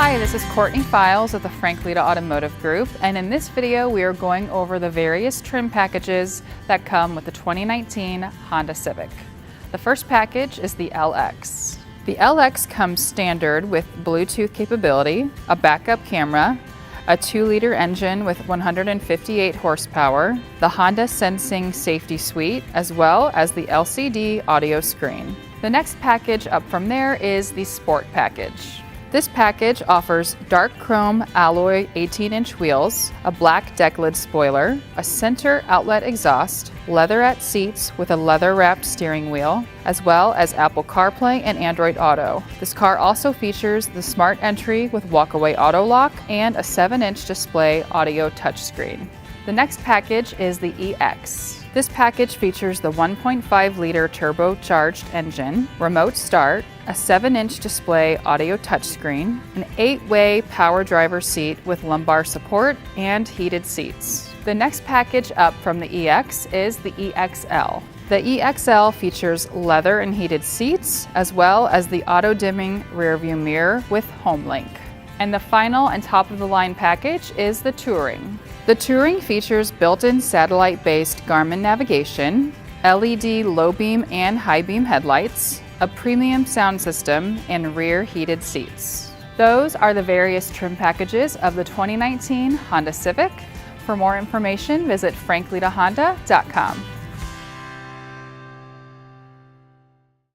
Hi, this is Courtney Files of the Leta Automotive Group, and in this video we are going over the various trim packages that come with the 2019 Honda Civic. The first package is the LX. The LX comes standard with Bluetooth capability, a backup camera, a 2-liter engine with 158 horsepower, the Honda Sensing Safety Suite, as well as the LCD audio screen. The next package up from there is the Sport package. This package offers dark chrome alloy 18-inch wheels, a black deck lid spoiler, a center outlet exhaust, leatherette seats with a leather-wrapped steering wheel, as well as Apple CarPlay and Android Auto. This car also features the smart entry with walkaway auto lock and a 7-inch display audio touchscreen. The next package is the EX. This package features the 1.5-liter turbocharged engine, remote start, a 7-inch display audio touchscreen, an 8-way power driver seat with lumbar support, and heated seats. The next package up from the EX is the EXL. The EXL features leather and heated seats, as well as the auto-dimming rearview mirror with HomeLink. And the final and top-of-the-line package is the Touring. The Touring features built-in satellite-based Garmin navigation, LED low-beam and high-beam headlights, a premium sound system, and rear heated seats. Those are the various trim packages of the 2019 Honda Civic. For more information, visit frankletahonda.com.